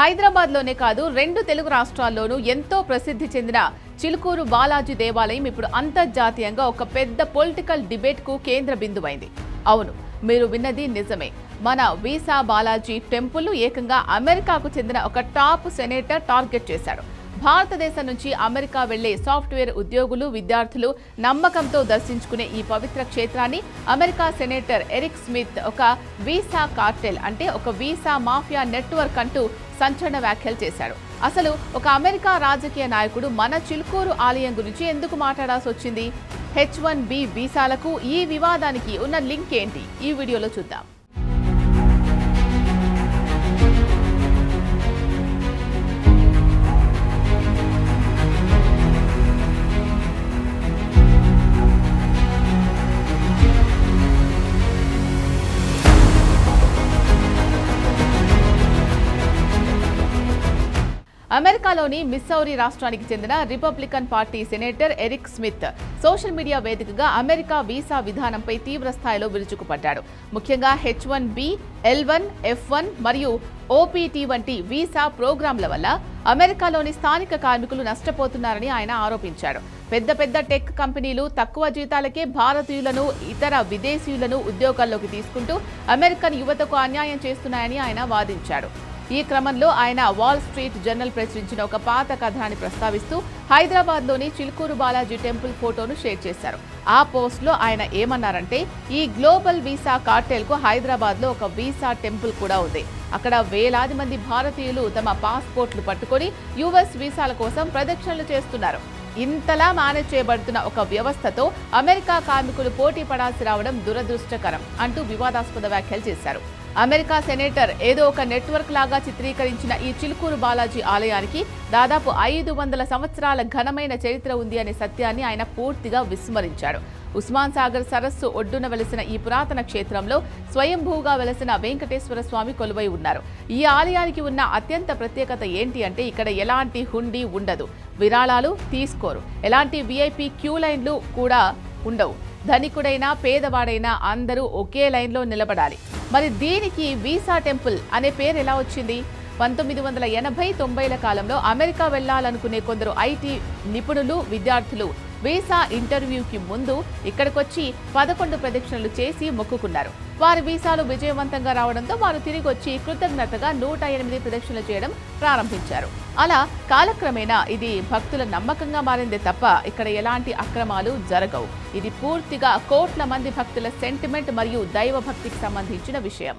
హైదరాబాద్లోనే కాదు 2 తెలుగు రాష్ట్రాల్లోనూ ఎంతో ప్రసిద్ధి చెందిన చిలుకూరు బాలాజీ దేవాలయం ఇప్పుడు అంతర్జాతీయంగా ఒక పెద్ద పొలిటికల్ డిబేట్కు కేంద్ర బిందువైంది. అవును, మీరు విన్నది నిజమే. మన వీసా బాలాజీ టెంపుల్ ఏకంగా అమెరికాకు చెందిన ఒక టాప్ సెనేటర్ టార్గెట్ చేశాడు. భారతదేశం నుంచి అమెరికా వెళ్లే సాఫ్ట్వేర్ ఉద్యోగులు, విద్యార్థులు నమ్మకంతో దర్శించుకునే ఈ పవిత్ర క్షేత్రాన్ని అమెరికా సెనేటర్ ఎరిక్ స్మిత్ ఒక వీసా కార్టెల్ అంటే ఒక వీసా మాఫియా నెట్వర్క్ అంటూ సంచలన వ్యాఖ్యలు చేశాడు. అసలు ఒక అమెరికా రాజకీయ నాయకుడు మన చిలుకూరు ఆలయం గురించి ఎందుకు మాట్లాడాల్సి వచ్చింది? H1B వీసాలకు ఈ వివాదానికి ఉన్న లింక్ ఏంటి? ఈ వీడియోలో చూద్దాం. అమెరికాలోని మిస్సౌరీ రాష్ట్రానికి చెందిన Republican party senator Eric Smith social media వేదికగా అమెరికా వీసా విధానంపై తీవ్ర స్థాయిలో విరుచుకుపడ్డాడు. ముఖ్యంగా H1B, L1, F1 మరియు OPT వంటి వీసా ప్రోగ్రాంల వల్ల అమెరికాలోని స్థానిక కార్మికులు నష్టపోతున్నారని ఆయన ఆరోపించాడు. పెద్ద పెద్ద టెక్ కంపెనీలు తక్కువ జీతాలకే భారతీయులను, ఇతర విదేశీయులను ఉద్యోగాల్లోకి తీసుకుంటూ అమెరికన్ యువతకు అన్యాయం చేస్తున్నాయని ఆయన వాదించాడు. ఈ క్రమంలో ఆయన వాల్ స్ట్రీట్ జర్నల్ ప్రచురించిన ఒక పాత కథనాన్ని ప్రస్తావిస్తూ హైదరాబాద్లోని చిలుకూరు బాలాజీ టెంపుల్ ఫోటోను షేర్ చేశారు. ఆ పోస్ట్లో ఆయన ఏమన్నారంటే, ఈ గ్లోబల్ వీసా కార్టెల్కు హైదరాబాద్లో ఒక వీసా టెంపుల్ కూడా ఉంది. అక్కడ వేలాది మంది భారతీయులు తమ పాస్పోర్ట్లు పట్టుకొని US వీసాల కోసం ప్రదక్షిణలు చేస్తున్నారు. ఇంతలా మేనేజ్ చేయబడుతున్న ఒక వ్యవస్థతో అమెరికా కార్మికులు పోటీ పడాల్సి రావడం దురదృష్టకరం అంటూ వివాదాస్పద వ్యాఖ్యలు చేశారు. అమెరికా సెనేటర్ ఏదో ఒక నెట్వర్క్ లాగా చిత్రీకరించిన ఈ చిలుకూరు బాలాజీ ఆలయానికి దాదాపు 500 సంవత్సరాల ఘనమైన చరిత్ర ఉంది అనే సత్యాన్ని ఆయన పూర్తిగా విస్మరించాడు. ఉస్మాన్ సాగర్ సరస్సు ఒడ్డున వెలసిన ఈ పురాతన క్షేత్రంలో స్వయంభూగా వెలసిన వెంకటేశ్వర స్వామి కొలువై ఉన్నారు. ఈ ఆలయానికి ఉన్న అత్యంత ప్రత్యేకత ఏంటి అంటే, ఇక్కడ ఎలాంటి హుండీ ఉండదు, విరాళాలు తీసుకోరు, ఎలాంటి VIP క్యూ లైన్లు కూడా ఉండవు. ధనికుడైనా పేదవాడైనా అందరూ ఒకే లైన్లో నిలబడాలి. మరి దీనికి వీసా టెంపుల్ అనే పేరు ఎలా వచ్చింది? 1980-90ల కాలంలో అమెరికా వెళ్లాలనుకునే కొందరు IT నిపుణులు, విద్యార్థులు వీసా ఇంటర్వ్యూకి ముందు ఇక్కడికొచ్చి 11 ప్రదక్షిణలు చేసి మొక్కుకున్నారు. వారి వీసాలు విజయవంతంగా రావడంతో వారు తిరిగి వచ్చి కృతజ్ఞతగా 108 ప్రదక్షిణలు చేయడం ప్రారంభించారు. అలా కాలక్రమేణా ఇది భక్తుల నమ్మకంగా మారిందే తప్ప ఇక్కడ ఎలాంటి అక్రమాలు జరగవు. ఇది పూర్తిగా కోట్ల మంది భక్తుల సెంటిమెంట్ మరియు దైవ భక్తికి సంబంధించిన విషయం.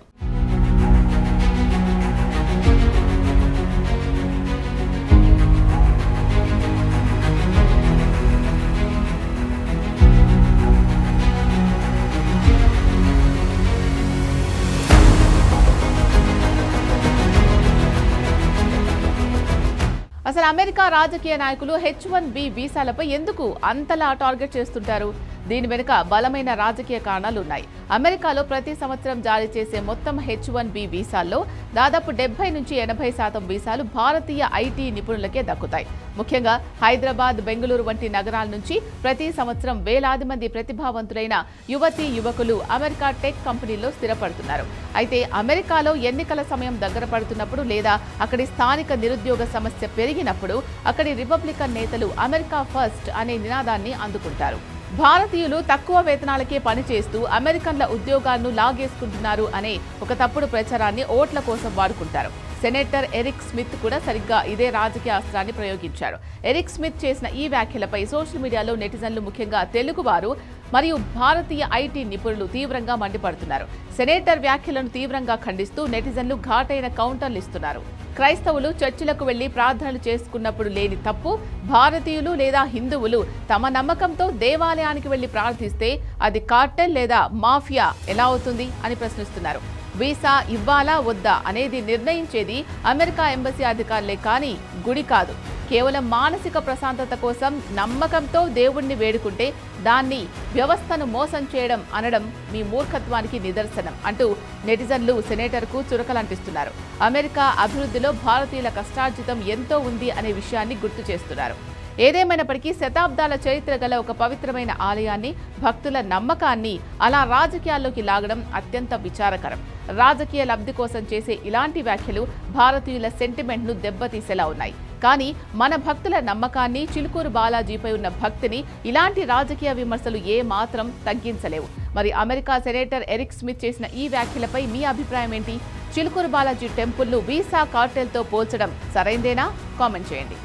అసలు అమెరికా రాజకీయ నాయకులు H1B వీసాలపై ఎందుకు అంతలా టార్గెట్ చేస్తుంటారు? దీని వెనుక బలమైన రాజకీయ కారణాలు ఉన్నాయి. అమెరికాలో ప్రతి సంవత్సరం జారీ చేసే మొత్తం H1B వీసాల్లో దాదాపు 70-80% వీసాలు భారతీయ IT నిపుణులకే దక్కుతాయి. ముఖ్యంగా హైదరాబాద్, బెంగళూరు వంటి నగరాల నుంచి ప్రతి సంవత్సరం వేలాది మంది ప్రతిభావంతులైన యువతీ యువకులు అమెరికా టెక్ కంపెనీల్లో స్థిరపడుతున్నారు. అయితే అమెరికాలో ఎన్నికల సమయం దగ్గర పడుతున్నప్పుడు లేదా అక్కడి స్థానిక నిరుద్యోగ సమస్య పెరిగినప్పుడు అక్కడి రిపబ్లికన్ నేతలు అమెరికా ఫస్ట్ అనే నినాదాన్ని అందుకుంటారు. భారతీయులు తక్కువ వేతనాలకే పనిచేస్తూ అమెరికన్ల ఉద్యోగాలను లాగేసుకుంటున్నారు అనే ఒక తప్పుడు ప్రచారాన్ని ఓట్ల కోసం వాడుకుంటారు. సెనేటర్ ఎరిక్ స్మిత్ కూడా సరిగ్గా ఇదే రాజకీయ అస్త్రాన్ని ప్రయోగించారు. ఎరిక్ స్మిత్ చేసిన ఈ వ్యాఖ్యలపై సోషల్ మీడియాలో నెటిజన్లు, ముఖ్యంగా తెలుగువారు మరియు భారతీయ IT నిపుణులు తీవ్రంగా మండిపడుతున్నారు. సెనేటర్ వ్యాఖ్యలను తీవ్రంగా ఖండిస్తూ నెటిజన్లు ఘాటైన కౌంటర్లు ఇస్తున్నారు. క్రైస్తవులు చర్చిలకు వెళ్లి ప్రార్థనలు చేసుకున్నప్పుడు లేని తప్పు భారతీయులు లేదా హిందువులు తమ నమ్మకంతో దేవాలయానికి వెళ్లి ప్రార్థిస్తే అది కార్టెల్ లేదా మాఫియా ఎలా అవుతుంది అని ప్రశ్నిస్తున్నారు. వీసా ఇవ్వాలా వద్దా అనేది నిర్ణయించేది అమెరికా ఎంబసీ అధికారులే కానీ గుడి కాదు. కేవలం మానసిక ప్రశాంతత కోసం నమ్మకంతో దేవుణ్ణి వేడుకుంటే దాన్ని వ్యవస్థను మోసం చేయడం అనడం మీ మూర్ఖత్వానికి నిదర్శనం అంటూ నెటిజన్లు సెనేటర్కు చురకలంటిస్తున్నారు. అమెరికా అభివృద్ధిలో భారతీయుల కష్టార్జితం ఎంతో ఉంది అనే విషయాన్ని గుర్తు చేస్తున్నారు. ఏదేమైనప్పటికీ శతాబ్దాల చరిత్ర గల ఒక పవిత్రమైన ఆలయాన్ని, భక్తుల నమ్మకాన్ని అలా రాజకీయాల్లోకి లాగడం అత్యంత విచారకరం. రాజకీయ లబ్ధి కోసం చేసే ఇలాంటి వ్యాఖ్యలు భారతీయుల సెంటిమెంట్ను దెబ్బతీసేలా ఉన్నాయి. కానీ మన భక్తుల నమ్మకాన్ని, చిలుకూరు బాలాజీపై ఉన్న భక్తిని ఇలాంటి రాజకీయ విమర్శలు ఏ మాత్రం తగ్గించలేవు. మరి అమెరికా సెనేటర్ ఎరిక్ స్మిత్ చేసిన ఈ వ్యాఖ్యలపై మీ అభిప్రాయం ఏంటి? చిలుకూరు బాలాజీ టెంపుల్ను వీసా కార్టెల్తో పోల్చడం సరైందేనా? కామెంట్ చేయండి.